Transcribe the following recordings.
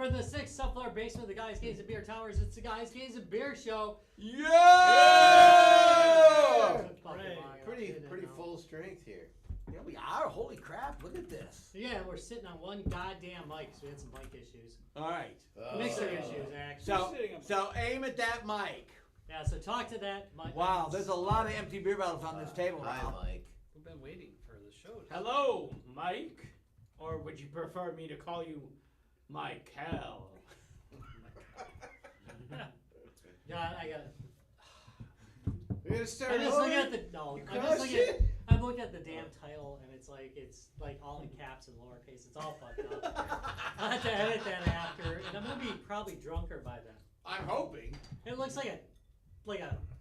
from the 6th subfloor basement of the Guys, Games, and Beer Towers. It's the Guys, Games, and Beer Show. Yeah! Right. Pretty full strength here. Yeah, we are. Holy crap! Look at this. Yeah, we're sitting on one goddamn mic, so we had some mic issues. All right. Mixer issues, actually. So aim at that mic. Yeah, so talk to that mic. Wow, there's a lot of empty beer bottles on this table. Hi, Rob. Mike. We've been waiting for the show. Hello, Mike. Or would you prefer me to call you Michael? God, I got. We're gonna start. I'm just looking at the I'm looking at the damn title, and it's like all in caps and lowercase. It's all fucked up. I have to edit that after, and I'm gonna be probably drunker by then. I'm hoping. It looks like a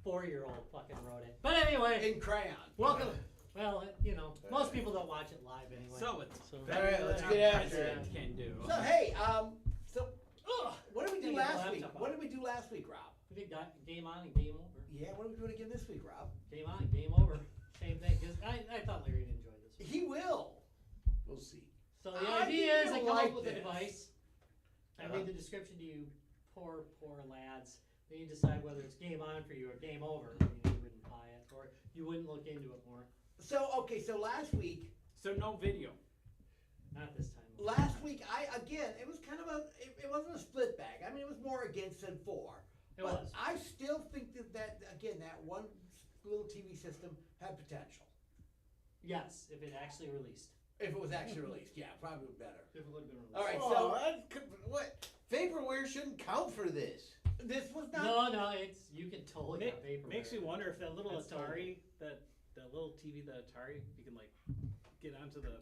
4-year-old fucking wrote it. But anyway, In crayon. welcome. Well, most people don't watch it live anyway. So it's All right, let's our get after president it. can do. So hey, what did we do Take the last week? laptop What out. did we do last week, Rob? We did game on and game over. Yeah, what are we doing again this week, Rob? Game on and game over. Same thing. 'Cause I thought Larry'd enjoy this one. He will. We'll see. So the I idea think is I you'll come like up with a this. device. I Uh-huh. read the description to you, poor lads. Then you decide whether it's game on for you or game over. You wouldn't buy it, or you wouldn't look into it more. So last week, So no video. Not this time. it was kind of it wasn't a split bag. I mean, it was more against than for. It But was. I still think that one little TV system had potential. Yes, if it actually released. If it was actually released, yeah, probably better. If it would have been released. All right, so what? Vaporware shouldn't count for this. this was not. No, you can totally get paper. Makes me wonder if that little That's Atari, that little TV, the Atari, you can like get onto the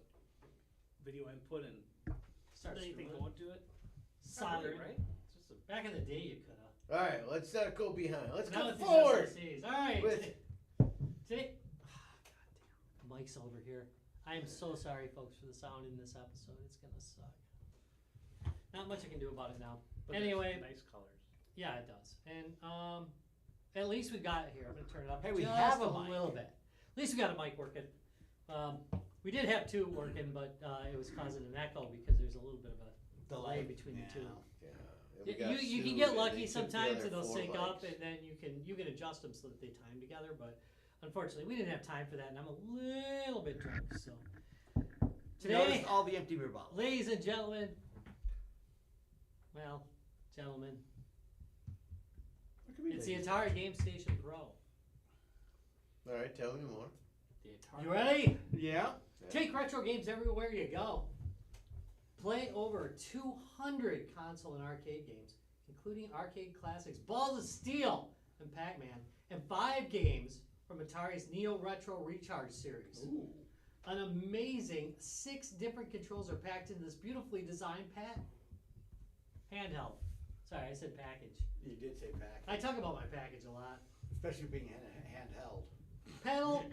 video input and Start anything screwing. going to it. Solder, Not really, right? It's just a Back in the day, you could have. All right, let's not go behind. Let's Now go with these forward. SLCs. All right. With- Today, goddamn, Mike's over here. I am so sorry, folks, for the sound in this episode. It's gonna suck. Not much I can do about it now. but Anyway. there's nice colors. Yeah, it does. And at least we got it here. I'm gonna turn it up Hey, we just have a a mic. little bit. At least we got a mic working. We did have two working, but it was causing an echo because there's a little bit of a delay between the two. Yeah. And we got You can sued get and lucky they took the sometimes other and they'll 4 sync up, mics. and then you can adjust them so that they time together. But unfortunately, we didn't have time for that, and I'm a little bit drunk. So today, Notice all the empty beer bottles. ladies and gentlemen, gentlemen, it's the Atari GameStation Pro. All right, tell me more. The Atari. You ready? Yeah. Take retro games everywhere you go. Play over 200 console and arcade games, including arcade classics Balls of Steel and Pac-Man, and 5 games from Atari's Neo Retro Recharge series. Ooh. An amazing 6 different controls are packed into this beautifully designed handheld. Sorry, I said package. You did say pack, I talk about my package a lot. especially being handheld. Paddle,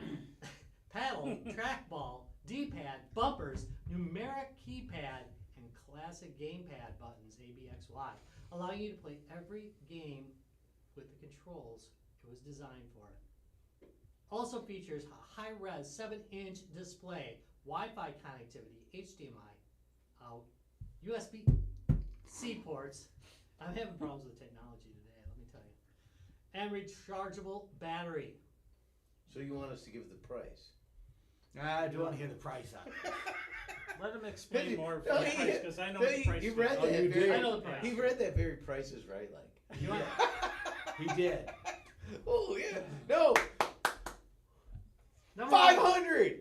trackball, D-pad, bumpers, numeric keypad, and classic gamepad buttons, ABXY, allowing you to play every game with the controls it was designed for. Also features a high-res 7-inch display, Wi-Fi connectivity, HDMI out, USB-C ports. I'm having problems with technology today, let me tell you. And rechargeable battery. So you want us to give the price? I do want to hear the price on it. Let him explain more for No, the he- price, because I know no, the price. he too. read Oh, that you very, did? I know the price. He read that very Price is Right like. You want- He did. Oh yeah. No. Number one, 500.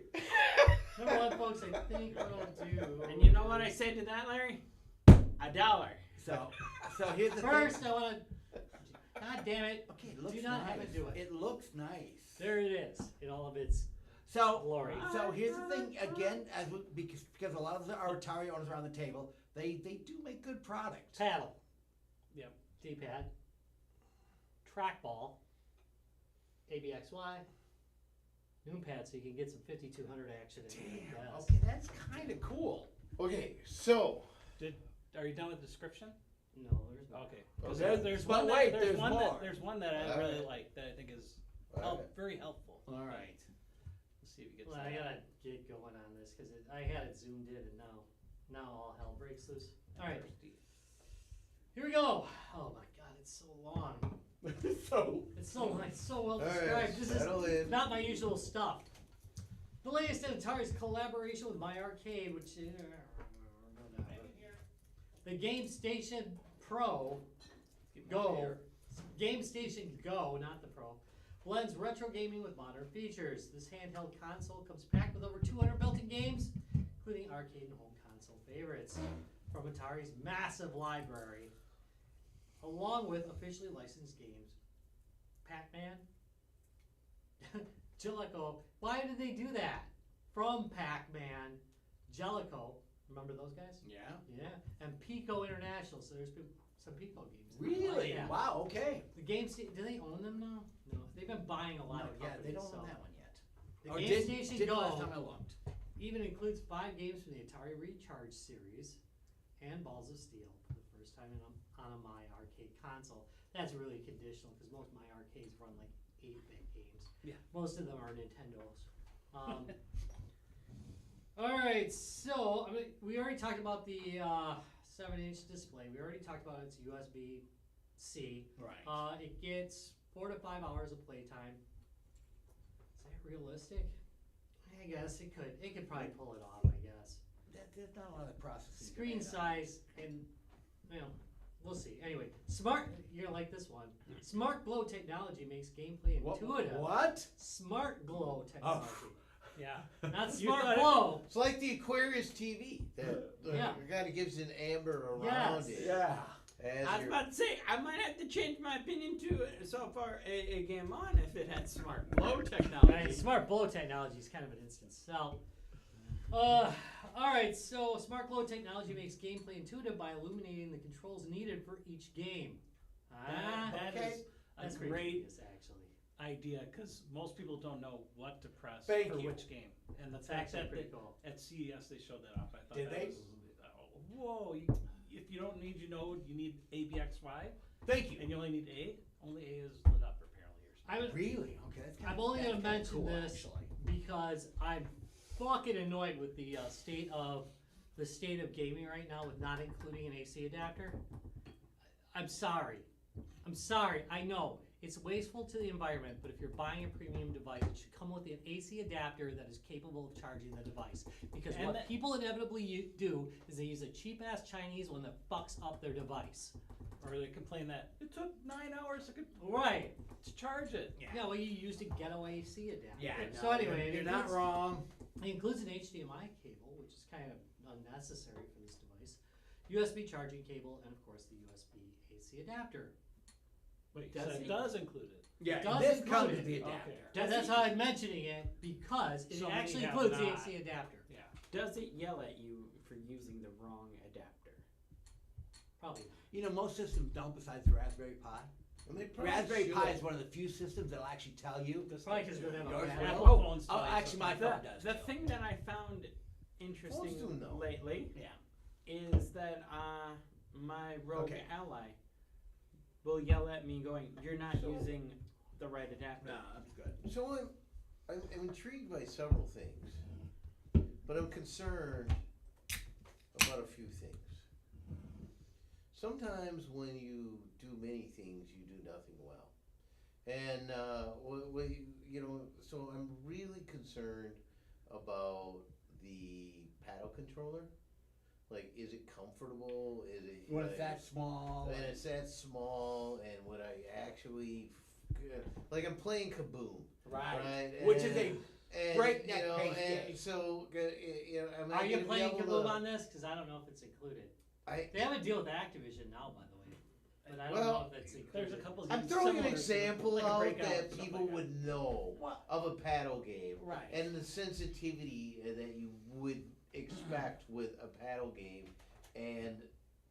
number one, folks, I think we'll do. And you know what I say to that, Larry? $1. So here's the First, thing. I want to. God damn it! Okay, it looks Do not nice. have it do it. It looks nice. There it is in all of its So glory. So here's the thing again, because a lot of our Atari owners around the table, they do make good products. Paddle. Yep. D-pad. Trackball. ABXY. Noompad, so you can get some 5200 action. Damn. Okay, that's kind of cool. Okay, so Are you done with the description? No, there's not. Okay. Okay. 'Cause But one wait, that, there's one more. That, there's one that I All really right. like that I think is all right. very helpful. All right. Let's see if he gets Well, that. I gotta get going on this because I had it zoomed in, and now all hell breaks loose. All right. Here we go. Oh my God, it's so long. So, It's so long. It's so well all right, described. This settle is in. not my usual stuff. The latest in Atari's collaboration with My Arcade, which is the GameStation Pro Go. GameStation Go, not the Pro, blends retro gaming with modern features. This handheld console comes packed with over 200 built-in games, including arcade and home console favorites from Atari's massive library, along with officially licensed games. Pac-Man, Jellico. Why did they do that? From Pac-Man, Jellico. Remember those guys? Yeah. Yeah. And Pico International. So there's some Pico games. Really? Yeah. Wow. Okay. The games, do they own them now? No. They've been buying a lot of Yeah, companies. they don't so. own that one yet. The Or GameStation did Go last time I looked. even includes 5 games from the Atari Recharge series and Balls of Steel for the first time on a My Arcade console. That's really conditional because most My Arcades run like 8-bit games. Yeah. Most of them are Nintendos. All right, so we already talked about the 7-inch display. We already talked about its USB-C. Right. It gets 4 to 5 hours of playtime. Is that realistic? I guess it could. It could probably pull it off, I guess. There's not a lot of processing. Screen size and, we'll see. Anyway, you're gonna like this one. Smart Glow technology makes gameplay intuitive. What? Smart Glow technology. Yeah. Not You Smart thought it- Glow. It's like the Aquarius TV that Yeah. kind of gives an amber around Yes. it. Yeah. As I was you're- about to say, I might have to change my opinion to so far a game on if it had smart glow technology. Right, Smart Glow technology is kind of an instant sell. Alright, so Smart Glow technology makes gameplay intuitive by illuminating the controls needed for each game. That okay. is That's a pretty great genius, actually. idea because most people don't know what to press Thank for you. which game. And the That's fact actually that pretty cool. at CES they showed that off. I thought Did that they? was whoa. If you don't need, you need ABXY, Thank you. and you only need A. Only A is lit up apparently. Or something. Really? Okay. That's I'm only that's gonna kinda mention cool, this actually. because I'm fucking annoyed with the state of gaming right now with not including an AC adapter. I'm sorry. I know it's wasteful to the environment, but if you're buying a premium device, it should come with an AC adapter that is capable of charging the device. Because And what that- people inevitably do is they use a cheap ass Chinese one that fucks up their device. Or they complain that it took 9 hours Right. to charge it. Yeah. Well, you used a ghetto AC adapter. Yeah. So anyway, you're it not includes- wrong. It includes an HDMI cable, which is kind of unnecessary for this device, USB charging cable, and of course the USB AC adapter. Wait, Does so it- it does include it. Yeah. does This include comes it. with the Okay. adapter. That's how I'm mentioning it, because it So many actually have includes the not. AC adapter. Yeah. Does it yell at you for using the wrong adapter? Probably not. You know, most systems don't besides the Raspberry Pi. and they probably Raspberry Pi should. is one of the few systems that'll actually tell you. Probably because they have a Yours bad will. Apple. Apple phones Oh, tell you actually, my something. phone does. The too. thing that I found interesting Phones do know. lately Yeah. is that my Rogue Okay. Ally will yell at me going, "You're not So- using the right adapter." No, that's good. So I'm intrigued by several things, but I'm concerned about a few things. Sometimes when you do many things, you do nothing well, and so I'm really concerned about the paddle controller. Like, is it comfortable? Is it When it's that small. and it's that small, and would I actually like I'm playing Kaboom, Right. right? Which is a and, breakneck you know, pace and game. so am I Are you gonna be playing able Kaboom to- on this? Because I don't know if it's included. I, They have a deal with Activision now, by the way. But I don't Well, know if it's included. There's a couple. I'm games throwing an similar to example like a out Breakout that and stuff people like that. would know Well, of a paddle game, right. and the sensitivity that you would expect with a paddle game, and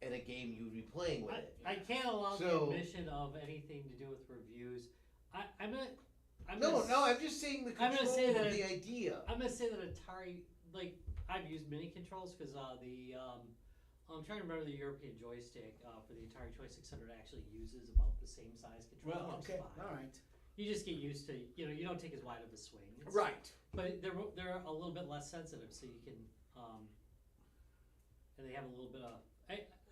a game you would be playing with it. I can't allow the So- admission of anything to do with reviews. I'm gonna I'm just saying the I'm gonna control say of that the idea. I'm gonna say that Atari, like, I've used mini controls because I'm trying to remember the European joystick for the Atari 2600 actually uses about the same size controller. Well, It's okay. fine. All right. You just get used to, you don't take as wide of a swing. It's- Right. But they're a little bit less sensitive, so you can, and they have a little bit of.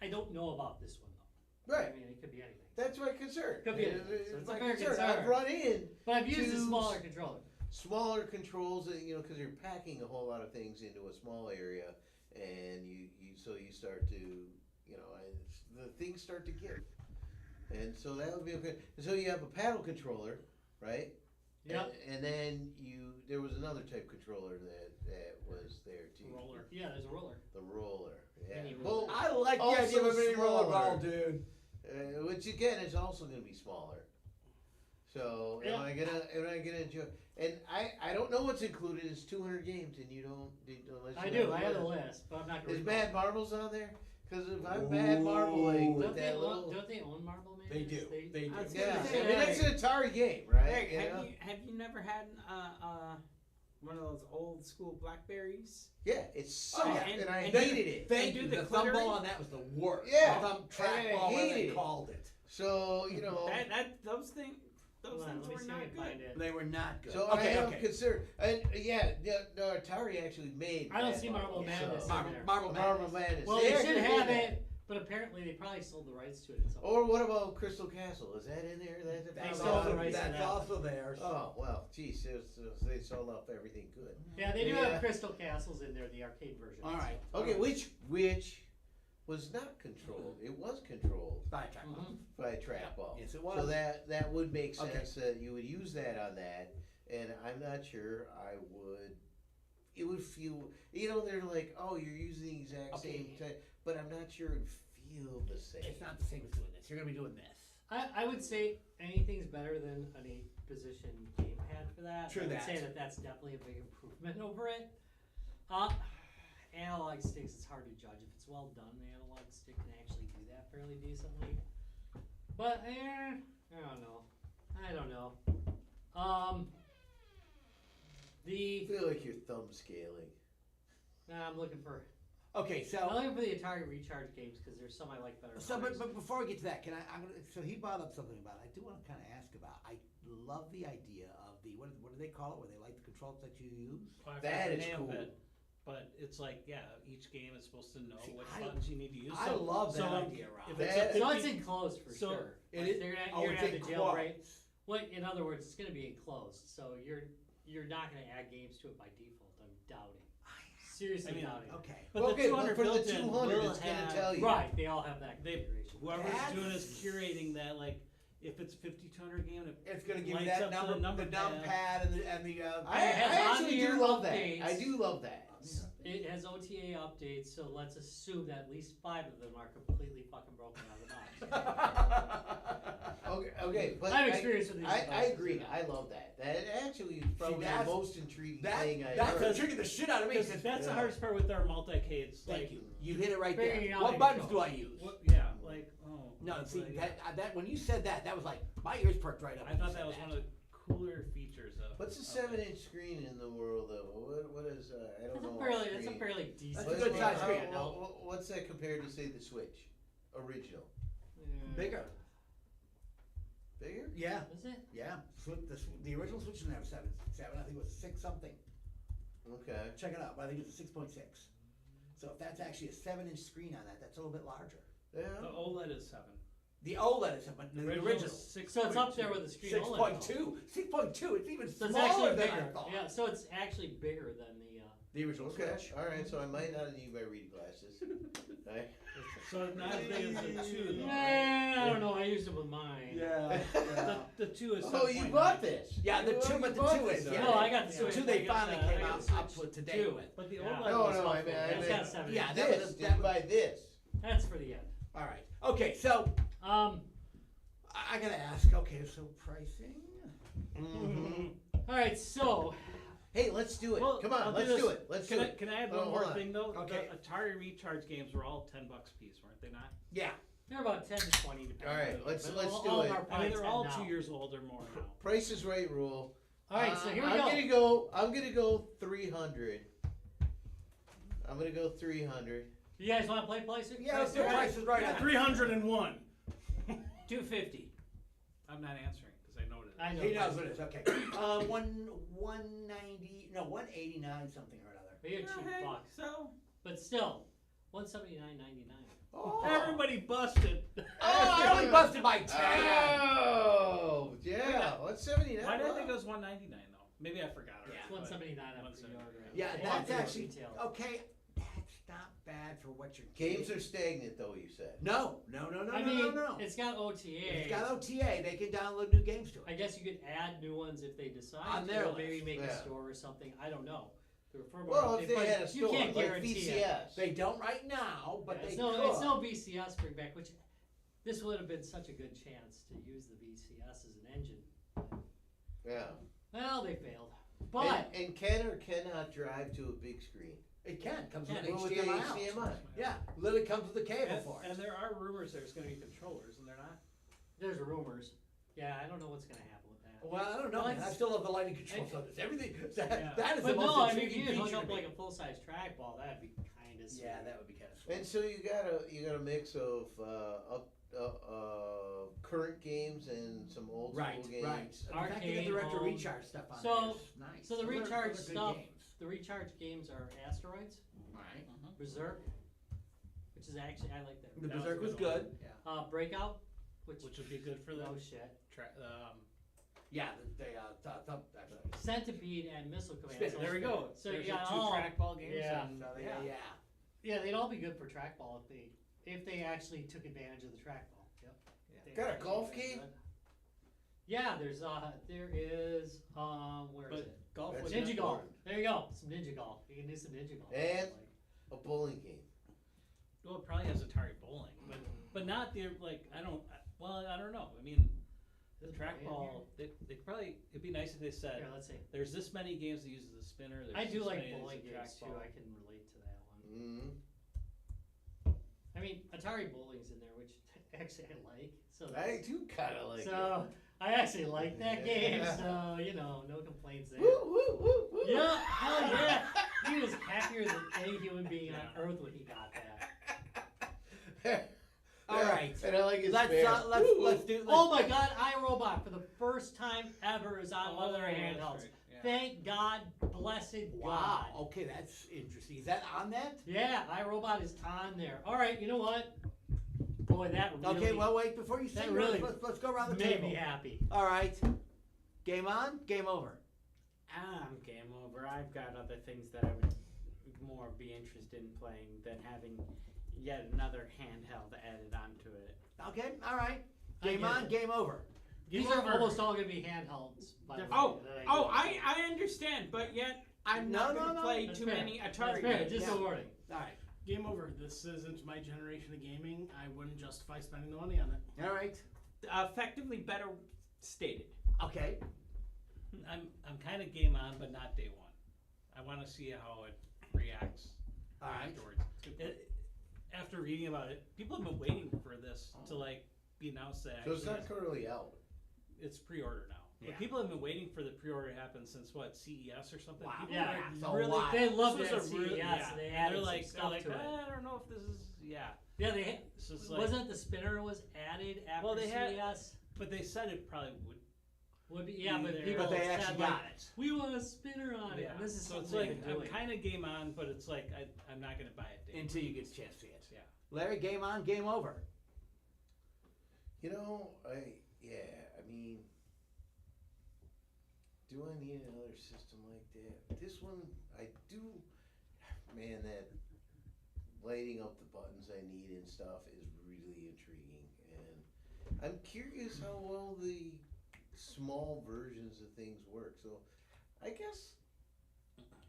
I don't know about this one though. Right. I mean, it could be anything. That's my concern. Could be It- anything, so it's my a fair concern. concern. I've run in But I've used a to smaller controller. smaller controls, because you're packing a whole lot of things into a small area, and you start to, the things start to give. And so that would be okay. And so you have a paddle controller, right? Yep. And then there was another type controller that was there too. Roller. Yeah, there's a roller. The roller. Yeah. Mini Well, roller. I like the Also idea of a mini roller smaller. ball, dude. which again is also going to be smaller. So Yeah. am I gonna enjoy? And I don't know what's included. It's 200 games, and you don't unless I you do. I have a list, but I'm not going Is to. Mad Marbles on there? Because if I'm Mad Marbling with Don't they, that little, don't they own Marble Man? They do. They do. I was yeah, gonna I say, mean it's an Atari game, right? Hey, You know? have you never had one of those old school Blackberries? Yeah, it sucked, Oh, yeah. and I and hated it. Thank do you. the The thumb clittering? ball on that was the worst. Yeah. Thumb I trackball, whatever they hated it. called it. So Those things Hold on, were let me see if I not can find good. it. They were not good. So okay, I am okay. concerned, and no, Atari actually made. I don't Mad see Marble Marbles, Madness so- in there. Marble Marble Madness. Madness. Well, They they actually should have did that. it, but apparently they probably sold the rights to it at some point. Or what about Crystal Castle? Is that in there? That's stole the also, rights to that's that. also theirs. Oh well, geez, they sold off everything good. Yeah, they do Yeah. have Crystal Castles in there, the arcade version. All right. Okay, which was not controlled. It was controlled By track. Mhm. by a trackball. Yes, it So was. that would make Okay. sense that you would use that on that, and I'm not sure I would. It would feel, they're like, oh, you're using the exact Okay. same type, but I'm not sure it'd feel the same. It's not the same as doing this. You're gonna be doing this. I would say anything's better than an 8-position gamepad for that. True I would that. say that's definitely a big improvement over it. Analog sticks, it's hard to judge. If it's well done, the analog stick can actually do that fairly decently. But, I don't know. I feel like you're thumb scaling. I'm looking for Okay, I'm so looking for the Atari Recharge games because there's some I like better. than others. but before we get to that, so he brought up something about it. I do want to kind of ask about. I love the idea of the what do they call it? Where they like the controls that you use. Well, I That forgot the is name of cool. it, but it's like, each game is supposed to know See, what I- buttons you need to use. I love that so idea, Rob. if it's That- a So it's 50 enclosed for so sure. it Like, is- you're oh, gonna have to it's jailbreak. enclosed. Well, in other words, it's gonna be enclosed, so you're not gonna add games to it by default. I'm doubting. Seriously I mean, doubting. Okay. But Okay, the but 200 for the built-in 200, will it's gonna have- tell you. Right, they all have that They, configuration. whoever's That's- doing is curating that, like, if it's 5200 game, and It's gonna give you lights that up to number, the number pad, and the. I It has actually do on-year love that. updates. I do love that. It has OTA updates, so let's assume that at least 5 of them are completely fucking broken out of the box. Okay, but I have experience with these I devices, agree. you know. I love that. That actually is probably the that's- most intriguing That thing I that's heard. intriguing the shit out of me. because 'cause- that's the yeah. hardest part with our multi-cades. Thank Like, you. You hit it right Figuring there. out What the buttons do controls. I use? yeah, like, oh. No, that's see like, that when you said that was like my ears perked right up. I when you thought said that was one of the cooler features of. What's a of 7-inch screen in the world of what is I don't It's know. a fairly, screen. it's a fairly decent. That's a good size screen. What's that compared to say the Switch, original? Bigger. Bigger? Yeah. Is it? Yeah. The original Switch didn't have 7. I think it was 6 something. Okay. Check it out. But I think it's a 6.6. So if that's actually a 7-inch screen on that, that's a little bit larger. Yeah. The OLED is 7. The OLED is, but the original. is 6. So it's up there with the screen OLED. 6.2. 6.2. It's even So it's smaller actually than I bigger. thought. Yeah, so it's actually bigger than The original Okay. Switch. All right. So I might not need my reading glasses. Right? So not as big as the 2, though. I right? don't know. I used it with mine. Yeah. The 2 is. Oh, you 7.9. bought this? Yeah, the You two, but the bought two this is. Yeah. No, I got the The Switch. two I they got finally the- I came got out the up Switch to date 2. with. But the Yeah. OLED No, was no, I helpful. mean, I It's meant got 7. Yeah, that this. was Didn't buy this. That's for the end. All right. Okay, so Um. I gotta ask. Okay, so pricing. Mm-hmm. All right. So Hey, let's do it. Well, Come on, I'll let's this. do it. Let's do Can I, it. can I add Oh, one more hold on. thing though? Okay. The Atari Recharge games were all $10 a piece, weren't they not? Yeah. they're about 10 to 20 depending. All right, on the let's game, do but all of it. our I mean, products they're have all now. 2 years old or more now. Price is Right rule. All right. So here we I'm go. I'm gonna go 300. I'm gonna go 300. You guys want to play Price? Yeah, let's do Price is Right. Yeah, 301. 250. I'm not answering because I know what it is. I know. He knows what it is. Okay. 190. No, 189 something or another. But you're cheap Okay, fuck. so But still, $179.99. Oh. Everybody busted. Oh, I only busted my tag. Oh, yeah. What's 79? Why did I think it was $199 though? Maybe I forgot already. Yeah. It's but- $179 on 179. pre-order. Yeah, It's that's on actually retail. okay. That's not bad for what you're Games getting. are stagnant, though, you said. No. I mean, No. it's got OTA. It's got OTA. They can download new games to it. I guess you could add new ones if they decide On to, their or maybe list, make a yeah. store or something. I don't know. The firmware Well, update, if they but had a you store, can't like guarantee VCS. it. They don't right now, but Yeah, they it's could. no VCS bring back, which this would have been such a good chance to use the VCS as an engine. Yeah. Well, they failed. But And can or cannot drive to a big screen. It can. Comes with Can. an Well, with the HDMI out. HDMI. Yeah, literally comes with a cable And, for it. and there are rumors there's going to be controllers, and they're not. there's rumors. Yeah, I don't know what's going to happen with that. Well, I don't know, Well, man. I it's- still love the lighting controls on this. Everything. That, Yeah. that is But the most no, I mean, if intriguing you hook feature up to me. like a full-size trackball, that'd be kind of sweet. Yeah, that would be kind of sweet. And so you got a mix of current games and some old Right, school games. right. In fact, you get Arcade, the retro home. recharge stuff on So- there. It's nice. so the Those are recharge good stuff- games. The recharge games are Asteroids, Right. Berserk, which is actually, I like that. The That was Berserk a was good one. good. Breakout, which Would be good for the no shit. Yeah, actually. Centipede and Missile Command. Spin. So There we go. So There's you your got two all- trackball games. Yeah. And, So they, Yeah. yeah. Yeah, they'd all be good for trackball if they actually took advantage of the trackball. Yep. They Got a actually golf did game? that. Yeah, there is where is but it? golf That's was Ninja not Golf. boring. There you go. Some Ninja Golf. You can do some Ninja Golf. And- A bowling game. Well, it probably has Atari bowling, but not the like. I don't know. I mean, the Is it trackball. They probably. It'd be nice if they said Here, let's see. there's this many games that use the spinner. There's I do this like many that use bowling the games too. trackball. I can relate to that one. Mm-hmm. I mean, Atari bowling's in there, which actually I like. So I do kind of like so I actually like that game. Yeah. So no complaints there. it. Woo, woo, woo, woo. Yeah, hell yeah. He was happier than any human being on earth when he got that. All right. And I like his Let's bear. let's do. Oh my God, iRobot for the first time ever is on one of their Oh, that's handhelds. right, yeah. Thank God, blessed Wow. God. Okay, that's interesting. Is that on that? Yeah, iRobot is on there. All right, you know what? Boy, that really Okay. Well, wait. Before you say that yours, really let's go around the made table. me happy. All right. Game on. Game over. Game over. I've got other things that I would more be interested in playing than having yet another handheld added onto it. Okay. All right. I Game get on. it. Game over. These Game are over. almost all going to be handhelds. By the way, Oh, that oh, do. I understand, but yet I'm not No, going to no, play That's too fair. many That's Atari fair. games. Just Yeah. a warning. All right. Game over. This isn't my generation of gaming. I wouldn't justify spending the money on it. All right. Effectively better stated. Okay. I'm kind of game on, but not day one. I want to see how it reacts All right. afterwards. After reading about it, people have been waiting for this to like be announced that So it's actually not currently out. it's pre-order now. Yeah. But people have been waiting for the pre-order to happen since what, CES or something? Wow. People Yeah. That's a really lot. They loved this that was a real- CES, yeah. and they And added they're some like, stuff they're to like, it. I don't know if this is, yeah. Yeah, they It's just like, wasn't it the spinner was added after Well, they had- CES? but they said it probably would. Would be, yeah, but Either- people But they said actually like, got it. we want a spinner on it. Yeah. This is So it's something like they've been I'm doing. kind of game on, but it's like I'm not gonna buy it. Day Until you get a chance to see it. Yeah. Larry, game on. Game over. You know, I mean, do I need another system like that? This one, I do. Man, that lighting up the buttons I need and stuff is really intriguing, and I'm curious how well the small versions of things work. So, I guess,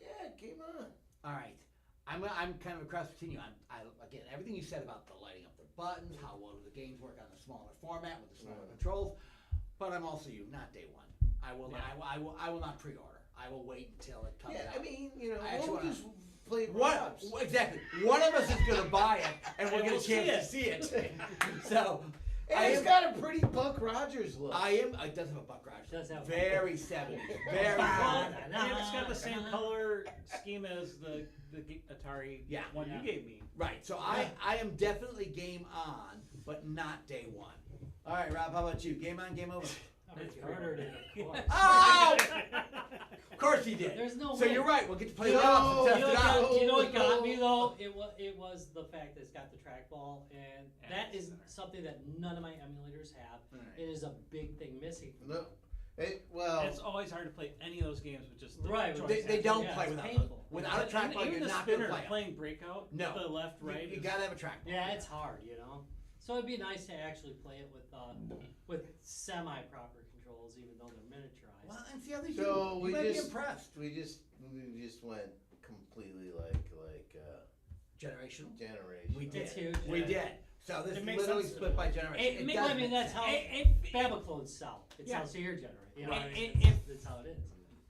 yeah, game on. All right. I'm kind of across between you. Again, everything you said about the lighting up the buttons, how well do the games work on the smaller format with the smaller Yeah. controls. But I'm also you, not day one. I will. Yeah. I will not pre-order. I will wait until it comes Yeah, out. I mean, you know, I actually we'll wanna- just play What? props. Exactly. One of us is going to buy it, and we'll And get we'll a chance to see it. So, And it's got a pretty Buck Rogers look. I am. It does have a Buck Rogers. Does have a Very 70s. Very. Well, 70s. and it's got the same color scheme as the Atari Yeah. one Yeah. you gave me. Right. So I am definitely game on, but not day one. All right, Rob. How about you? Game on, game over. He ordered it, of course. Oh! Of course he did. There's no So way. you're right. We'll get to play No, it off and You test know, it out. you know what got No. me though? It was the fact that it's got the trackball, and that is Excellent. something that none of my emulators have. Right. It is a big thing missing from No. them. Well, It's always hard to play any of those games with just the Right, joystick. They don't Yeah, play it's without painful. without a And trackball. even You're the not spinner gonna play it. playing Breakout, No. the left, right. You is- gotta have a trackball. Yeah, it's hard, you know. So it'd be nice to actually play it with semi-proper controls, even though they're miniaturized. Well, and see how they So do. we You might be just- impressed. we just went completely like Generational. generation. We did. It's huge. We Yeah. did. So this It is makes literally sense. split by generation. It It makes- does I mean, make that's sense. how Babaclones sell. It Yeah. sells to your generation. You know, And- what I mean? and That's- if- that's how it is.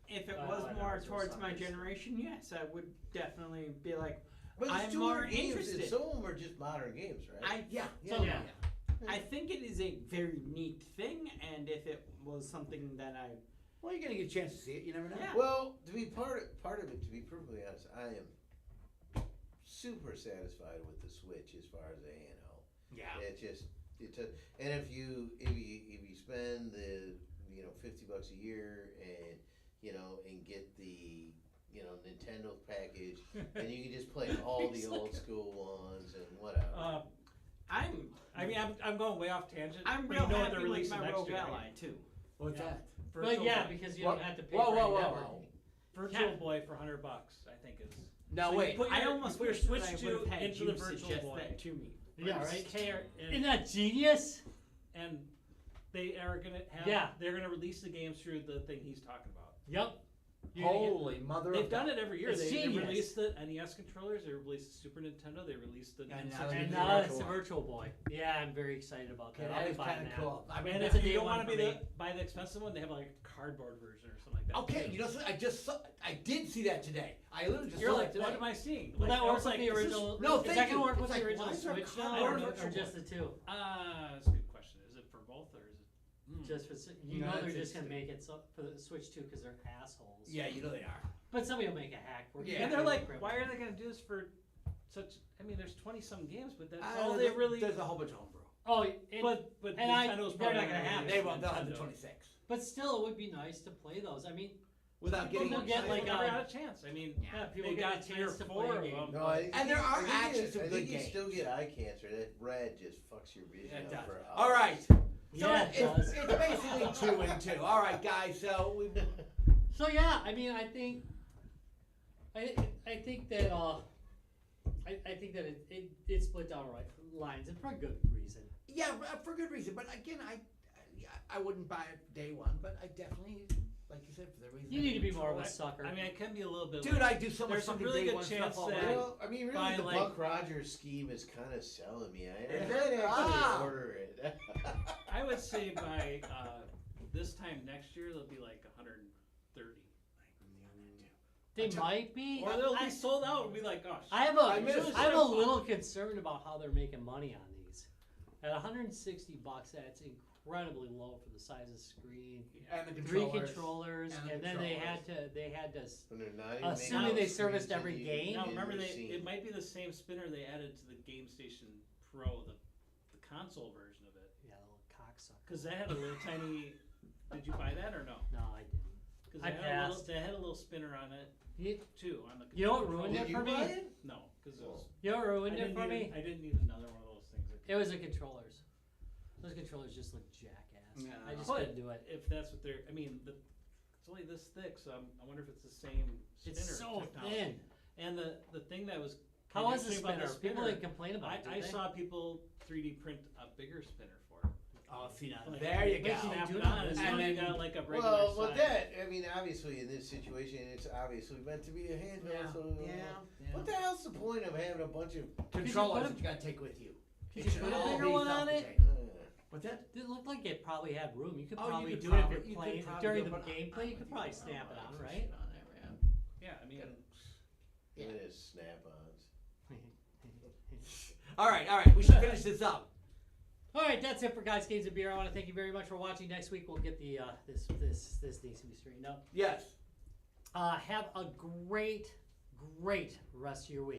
If it Well, was I know more it's towards my suckers. generation, yes, I would definitely be like, But I'm it's two more games, and interested. some of them are just modern games, right? Yeah. So, yeah. I think it is a very neat thing, and if it was something that I, Well, you're gonna get a chance to see it. You never know. Yeah. Well, to be part of it, to be perfectly honest, I am super satisfied with the Switch as far as a handheld. Yeah. And if you spend the $50 a year and and get the Nintendo package and you can just play all the old school ones and whatever. I'm going way off tangent. I'm but real you know what happy they're with releasing my next Rogue year, right? Ally too. What's Yeah. that? But yeah, Boy. because you What? don't have to pay Whoa, for whoa, any whoa, network. whoa. Virtual Yeah. Boy for $100, I think is. No, So wait. You put I your, almost you put your wish Switch that I 2 would have had into you the Virtual suggest Boy. that to me. Yeah, It's right. tear- Isn't and, that genius? and they are gonna have. Yeah. They're gonna release the games through the thing he's talking about. Yep. You're gonna Holy mother They've of done God. it every year. It's They genius. released the NES controllers. They released the Super Nintendo. They released the. And now N64. they're And doing now the it's the Virtual Virtual Boy. Yeah, I'm very excited about Okay, that. that I'll be is buying kind of that. cool. I mean, And if it's a you day don't one want to for be me. buy the expensive one, they have like a cardboard version or something like that. okay, you know something? I did see that today. I literally just You're saw like, it today. what am I seeing? Will Like, that I work was with like, the is this- original? No, is thank that gonna you. work with It's the like, original why is there a Switch now, cardboard or Virtual just Boy? the two? That's a good question. Is it for both or is it? Just for you No, know they're that's just gonna interesting. make it so for the Switch 2 because they're assholes. Yeah, you know they are. But somebody will make a hack. Where Yeah. you And can they're like, equip why it. are they gonna do this for such? I mean, there's 20-some games, but that's I all know, they really. There's a whole bunch of homebrew. Oh, But and I- Nintendo's they're probably not gonna have They it. won't. They'll have the Nintendo. 26 but still, it would be nice to play those. I mean, without People getting. will get, like, never a- had a chance. I mean, yeah, people they get got a 3 or chance to 4 play a of game. them. No, I And there are think actually some I good think you games. still get eye cancer. That red just fucks your vision Yeah, it up does. for All right. So Yeah, it does. it's basically 2 and 2. All right, guys. So we. So yeah, I mean, I think that I think that it split down right lines and for a good reason. Yeah, for good reason. But again, I wouldn't buy it day one. But I definitely, like you said, for the reason. You need to be more of a I- sucker. I mean, I can be a little bit. Dude, like, I do so much there's a fucking really day good one chance stuff that- already. Well, I mean, really, By, the like- Buck Rogers scheme is kind of selling me. I Yeah. might actually Ah. order it. I would say by this time next year there'll be like 130, They might be. or they'll I, be sold out and be like, oh, shit. I'm I missed it. a little concerned about how they're making money on these. At $160, that's incredibly low for the size of the screen. And the 3 controllers. controllers, And the and then they controllers. had to. When they're not even Assuming making they screens serviced that every you game. Now can remember, see. it might be the same spinner they added to the GameStation Pro, the console version of it, Yeah, little cocksucker. because that had a little tiny. Did you buy that or no? No, I didn't. Because I passed. they had a little spinner on it You, too on the. You know what controller. ruined Did it you for me? buy it? No, because it was. you know what I ruined it didn't, for need, me? I didn't need another one of those things. It was the controllers. Those controllers just look jackass. Yeah. I just But couldn't do it. if that's what they're, I mean, it's only this thick, so I wonder if it's the same spinner. It's so technology. thin. And the thing that was How kinda was the interesting about spinner? People didn't complain about it. I did they? saw people 3D print a bigger spinner for it. Oh, see now. Like, There you Wait, go. so Snap do it that? on, and And then you then- got like a regular Well, size. but that, I mean, obviously in this situation, it's obviously meant to be a handheld. Yeah. So Yeah. what the hell's the point of having a bunch of? Controllers put that you gotta take with you. Could It you should put a all bigger be one on it? self-contained. What's that? It looked like it probably had room. You could Oh, you probably could do probably- it you if could you're playing probably during do the it, but gameplay. You could probably I snap it don't on, know, right? on there, yeah. Yeah, I mean, It is snap-ons. All right. We should finish this up. All right, that's it for Guys, Games, and Beer. I want to thank you very much for watching. Next week we'll get the this needs to be straightened up. Yes. Have a great rest of your week.